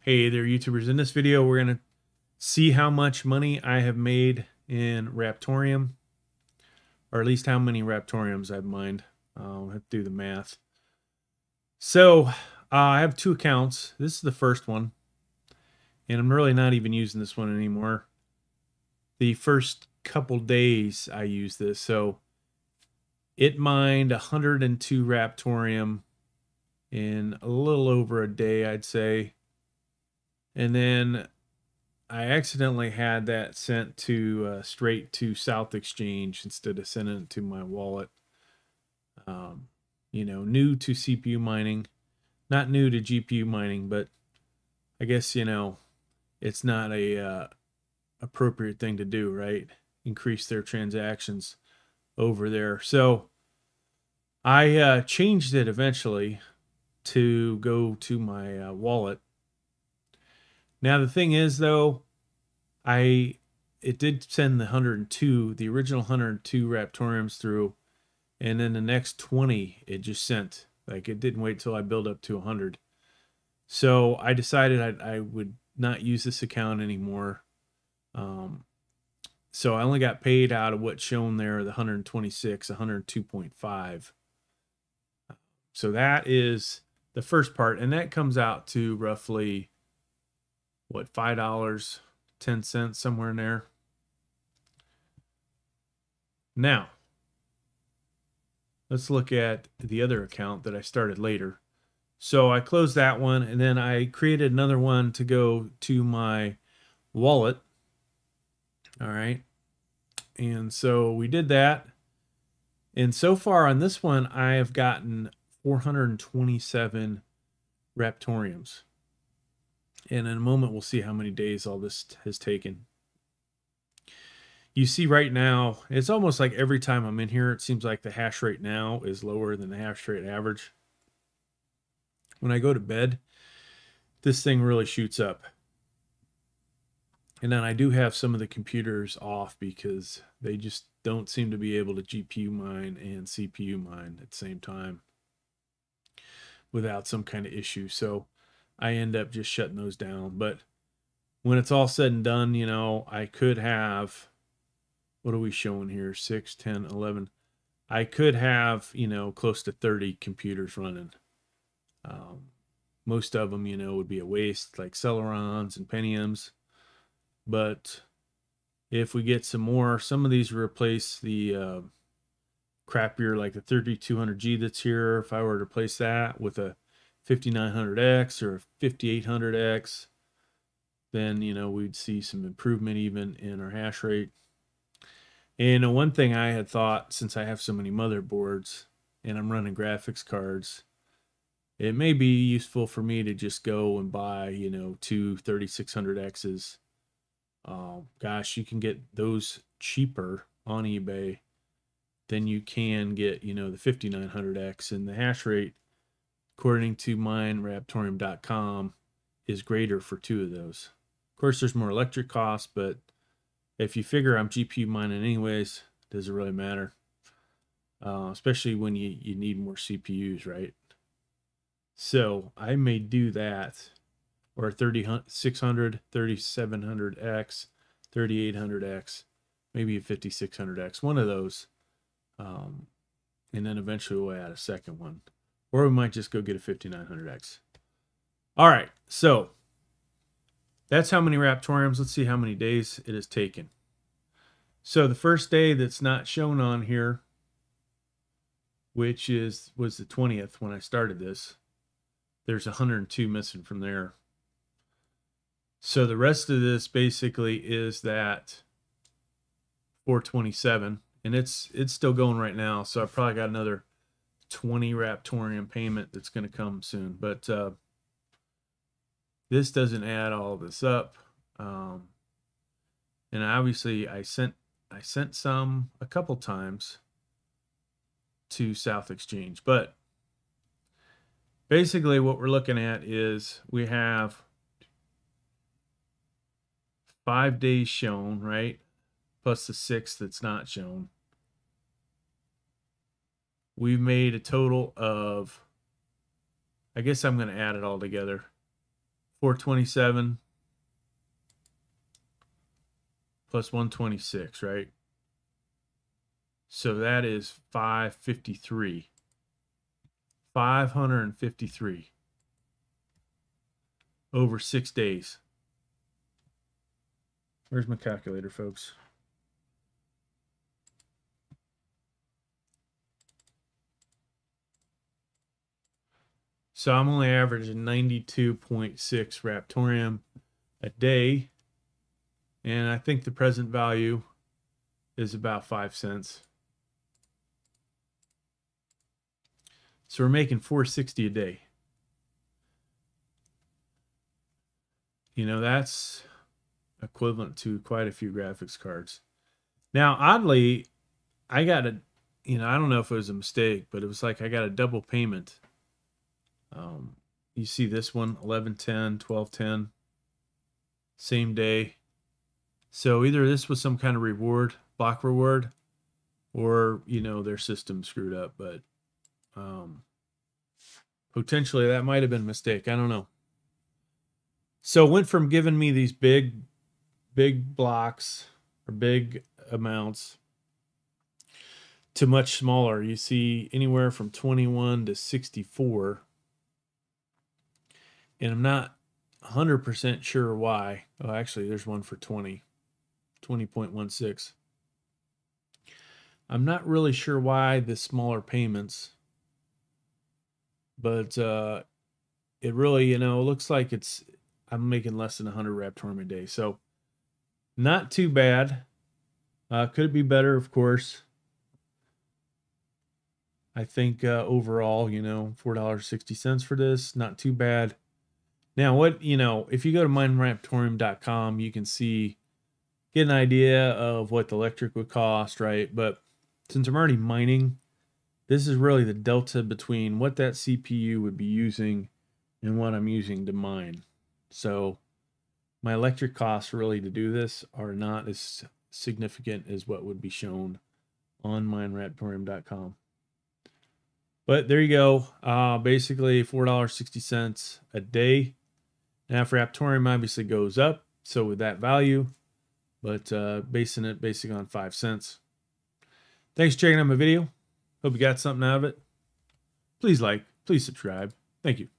Hey there, YouTubers. In this video, we're going to see how much money I have made in Raptoreum, or at least how many Raptoriums I've mined. I'll have to do the math. So, I have two accounts. This is the first one, and I'm really not even using this one anymore. The first couple days I used this, so it mined 102 Raptorium in a little over a day, I'd say. And then I accidentally had that sent to straight to South Exchange instead of sending it to my wallet. New to CPU mining, not new to GPU mining, but I guess it's not a appropriate thing to do, right? Increase their transactions over there. So I changed it eventually to go to my wallet. Now the thing is, though, it did send the original 102 Raptoriums through, and then the next 20 it just sent. Like, it didn't wait till I built up to 100. So I decided I would not use this account anymore. So I only got paid out of what's shown there, the 126, 102.5. So that is the first part, and that comes out to roughly what, $5.10, somewhere in there. Now, let's look at the other account that I started later. So I closed that one, and then I created another one to go to my wallet. All right. And so we did that. And so far on this one, I have gotten 427 Raptoriums. And in a moment, we'll see how many days all this has taken. You see right now, it's almost like every time I'm in here, it seems like the hash rate now is lower than the hash rate average. When I go to bed, this thing really shoots up. And then I do have some of the computers off because they just don't seem to be able to GPU mine and CPU mine at the same time without some kind of issue. So I end up just shutting those down. But when it's all said and done, I could have, what are we showing here? 6, 10, 11. I could have, close to 30 computers running. Most of them, would be a waste, like Celerons and Pentiums. But if we get some more, some of these replace the crappier, like the 3200G that's here. If I were to replace that with a 5900X or a 5800X, then, we'd see some improvement even in our hash rate. And one thing I had thought, since I have so many motherboards and I'm running graphics cards, it may be useful for me to just go and buy, two 3600Xs. Gosh, you can get those cheaper on eBay than you can get, the 5900X. And the hash rate, according to mine, Raptoreum.com, is greater for two of those. Of course, there's more electric costs, but if you figure I'm GPU mining anyways, does it really matter? Especially when you need more CPUs, right? So I may do that, or 3600, 3700X, 3800X, maybe a 5600X, one of those. And then eventually we'll add a second one. Or we might just go get a 5900X. All right, so that's how many Raptoriums. Let's see how many days it has taken. So the first day that's not shown on here, which was the 20th when I started this, there's 102 missing from there. So the rest of this basically is that 427, and it's still going right now. So I probably got another 20 Raptorium payment that's going to come soon. But this doesn't add all this up. And obviously I sent some a couple times to South Exchange, but basically what we're looking at is we have 5 days shown, right? Plus the 6 that's not shown. We've made a total of, I guess I'm going to add it all together, 427 plus 126, right? So that is 553. 553 over 6 days. Where's my calculator, folks? So I'm only averaging 92.6 Raptoreum a day. And I think the present value is about 5 cents. So we're making $4.60 a day. You know, that's equivalent to quite a few graphics cards. Now, oddly, I got a, I don't know if it was a mistake, but it was like I got a double payment. You see this one, 1110, 1210, same day. So either this was some kind of reward, block reward, or, their system screwed up. But potentially that might have been a mistake. I don't know. So it went from giving me these big blocks or big amounts to much smaller. You see anywhere from 21 to 64. And I'm not 100% sure why. Oh, actually, there's one for 20.16. I'm not really sure why the smaller payments, but it really, looks like I'm making less than 100 Raptoreum a day. So not too bad. Could it be better? Of course. I think overall, $4.60 for this, not too bad. Now, if you go to mineraptoreum.com, you can get an idea of what the electric would cost, right? But since I'm already mining, this is really the delta between what that CPU would be using and what I'm using to mine. So my electric costs really to do this are not as significant as what would be shown on mineraptoreum.com. But there you go. Basically $4.60 a day. Now, for Raptoreum, obviously goes up, so with that value, but basing it basically on 5 cents. Thanks for checking out my video. Hope you got something out of it. Please like, please subscribe. Thank you.